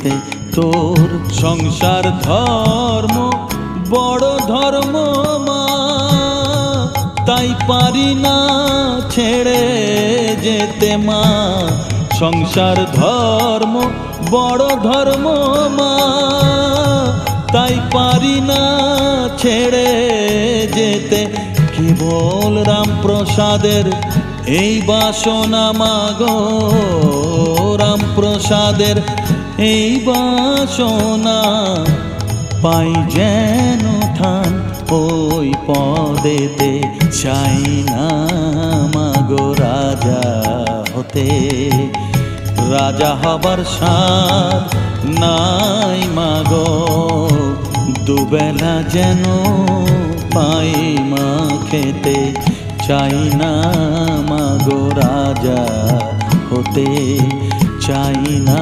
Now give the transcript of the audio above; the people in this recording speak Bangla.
যেতে। তোর সংসার ধর্ম বড় ধর্ম মা, তাই পারি না ছেড়ে যেতে মা। সংসার ধর্ম বড় ধর্ম মা, তাই পারি না ছেড়ে যেতে। কেবল রামপ্রসাদের এই বাসনা মাগো, রামপ্রসাদের এই বাসনা, পাই যেন ঠান ওই পদেতে। চাই না মাগো রাজা হতে, রাজা হবার সাধ নাই মাগো। দুবেলা যেন পাই মা খেতে, চাই না মাগো রাজা হতে, চাই না